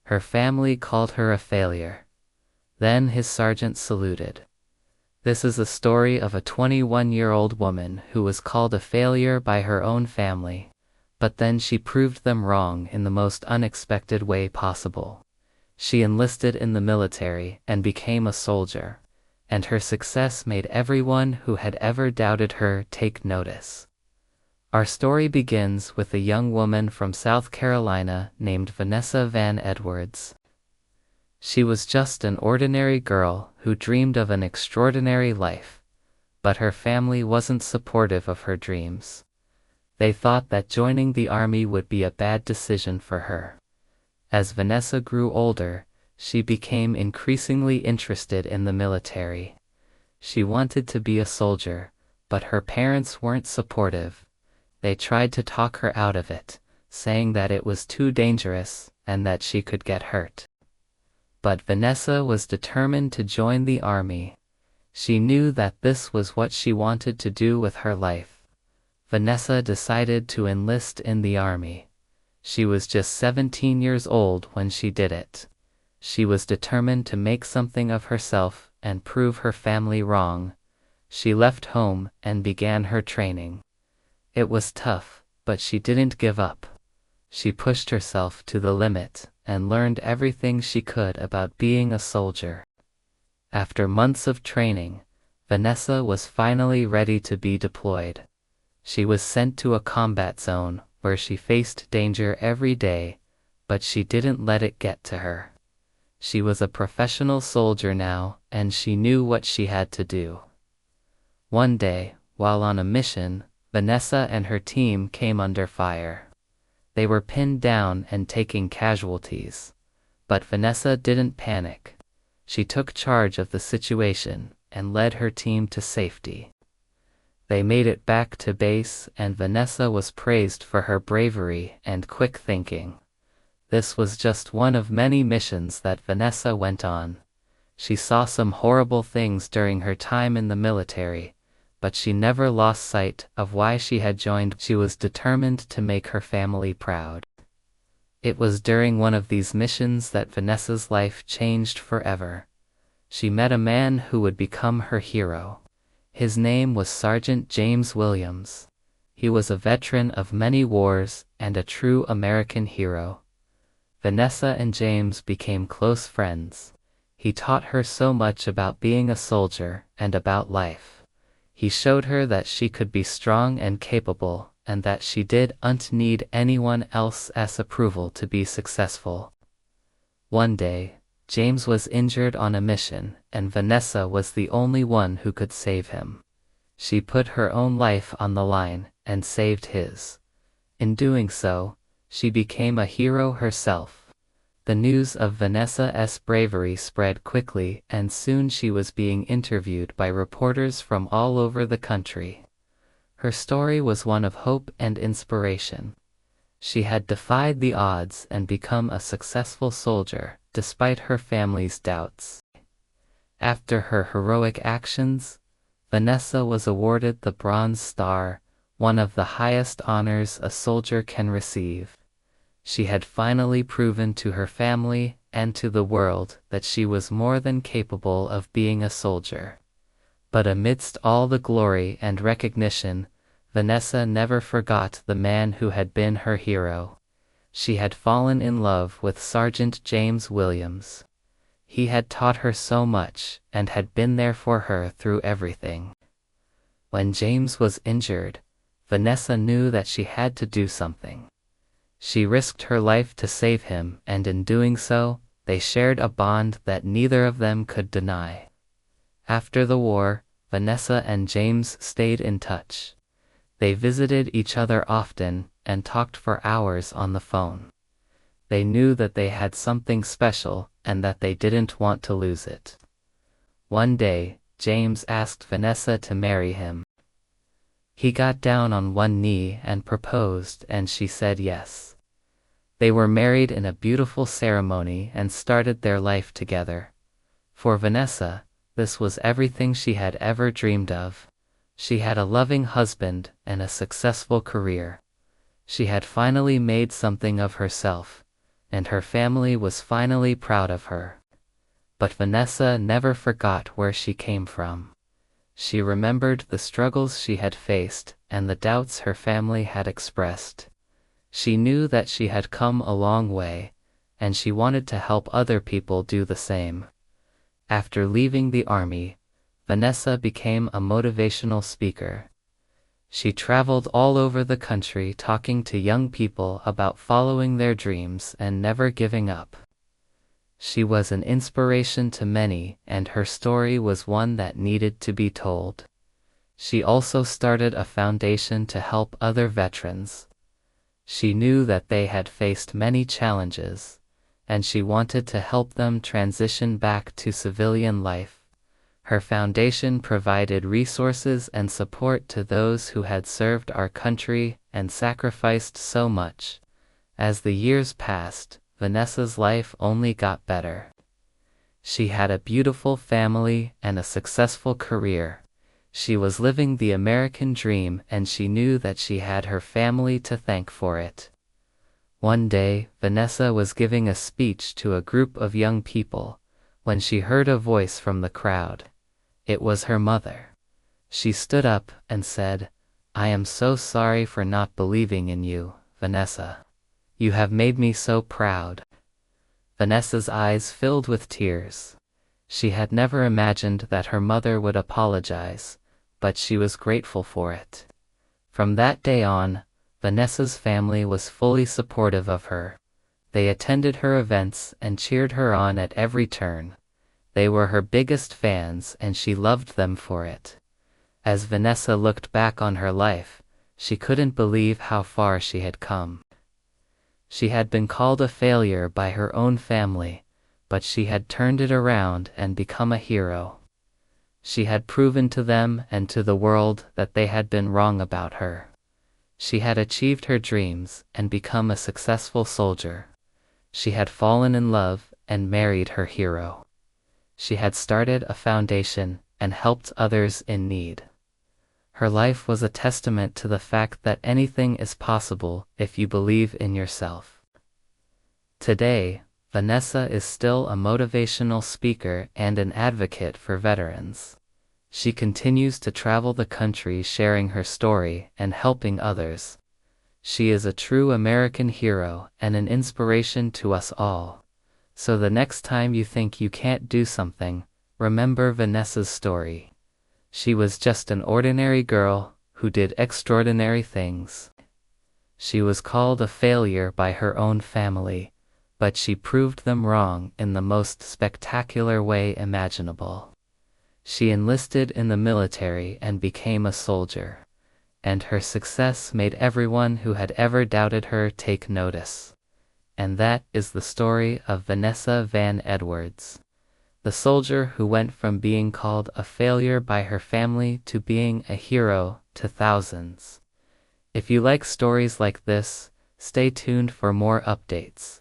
Her family called her a failure. Then his sergeant saluted. This is a story of a 21-year-old woman who was called a failure by her own family, but then she proved them wrong in the most unexpected way possible. She enlisted in the military and became a soldier, and her success made everyone who had ever doubted her take notice. Our story begins with a young woman from South Carolina named Vanessa Van Edwards. She was just an ordinary girl who dreamed of an extraordinary life, but her family wasn't supportive of her dreams. They thought that joining the army would be a bad decision for her. As Vanessa grew older, she became increasingly interested in the military. She wanted to be a soldier, but her parents weren't supportive. They tried to talk her out of it, saying that it was too dangerous and that she could get hurt. But Vanessa was determined to join the army. She knew that this was what she wanted to do with her life. Vanessa decided to enlist in the army. She was just 17 years old when she did it. She was determined to make something of herself and prove her family wrong. She left home and began her training. It was tough, but she didn't give up. She pushed herself to the limit and learned everything she could about being a soldier. After months of training, Vanessa was finally ready to be deployed. She was sent to a combat zone where she faced danger every day, but she didn't let it get to her. She was a professional soldier now, and she knew what she had to do. One day, while on a mission, Vanessa and her team came under fire. They were pinned down and taking casualties. But Vanessa didn't panic. She took charge of the situation and led her team to safety. They made it back to base, and Vanessa was praised for her bravery and quick thinking. This was just one of many missions that Vanessa went on. She saw some horrible things during her time in the military, but she never lost sight of why she had joined. She was determined to make her family proud. It was during one of these missions that Vanessa's life changed forever. She met a man who would become her hero. His name was Sergeant James Williams. He was a veteran of many wars and a true American hero. Vanessa and James became close friends. He taught her so much about being a soldier and about life. He showed her that she could be strong and capable, and that she didn't need anyone else's approval to be successful. One day, James was injured on a mission, and Vanessa was the only one who could save him. She put her own life on the line and saved his. In doing so, she became a hero herself. The news of Vanessa's bravery spread quickly, and soon she was being interviewed by reporters from all over the country. Her story was one of hope and inspiration. She had defied the odds and become a successful soldier, despite her family's doubts. After her heroic actions, Vanessa was awarded the Bronze Star, one of the highest honors a soldier can receive. She had finally proven to her family and to the world that she was more than capable of being a soldier. But amidst all the glory and recognition, Vanessa never forgot the man who had been her hero. She had fallen in love with Sergeant James Williams. He had taught her so much and had been there for her through everything. When James was injured, Vanessa knew that she had to do something. She risked her life to save him, and in doing so, they shared a bond that neither of them could deny. After the war, Vanessa and James stayed in touch. They visited each other often and talked for hours on the phone. They knew that they had something special and that they didn't want to lose it. One day, James asked Vanessa to marry him. He got down on one knee and proposed, and she said yes. They were married in a beautiful ceremony and started their life together. For Vanessa, this was everything she had ever dreamed of. She had a loving husband and a successful career. She had finally made something of herself, and her family was finally proud of her. But Vanessa never forgot where she came from. She remembered the struggles she had faced and the doubts her family had expressed. She knew that she had come a long way, and she wanted to help other people do the same. After leaving the army, Vanessa became a motivational speaker. She traveled all over the country talking to young people about following their dreams and never giving up. She was an inspiration to many, and her story was one that needed to be told. She also started a foundation to help other veterans. She knew that they had faced many challenges, and she wanted to help them transition back to civilian life. Her foundation provided resources and support to those who had served our country and sacrificed so much. As the years passed, Vanessa's life only got better. She had a beautiful family and a successful career. She was living the American dream, and she knew that she had her family to thank for it. One day, Vanessa was giving a speech to a group of young people when she heard a voice from the crowd. It was her mother. She stood up and said, "I am so sorry for not believing in you, Vanessa. You have made me so proud." Vanessa's eyes filled with tears. She had never imagined that her mother would apologize, but she was grateful for it. From that day on, Vanessa's family was fully supportive of her. They attended her events and cheered her on at every turn. They were her biggest fans, and she loved them for it. As Vanessa looked back on her life, she couldn't believe how far she had come. She had been called a failure by her own family, but she had turned it around and become a hero. She had proven to them and to the world that they had been wrong about her. She had achieved her dreams and become a successful soldier. She had fallen in love and married her hero. She had started a foundation and helped others in need. Her life was a testament to the fact that anything is possible if you believe in yourself. Today, Vanessa is still a motivational speaker and an advocate for veterans. She continues to travel the country sharing her story and helping others. She is a true American hero and an inspiration to us all. So the next time you think you can't do something, remember Vanessa's story. She was just an ordinary girl who did extraordinary things. She was called a failure by her own family, but she proved them wrong in the most spectacular way imaginable. She enlisted in the military and became a soldier, and her success made everyone who had ever doubted her take notice. And that is the story of Vanessa Van Edwards, the soldier who went from being called a failure by her family to being a hero to thousands. If you like stories like this, stay tuned for more updates.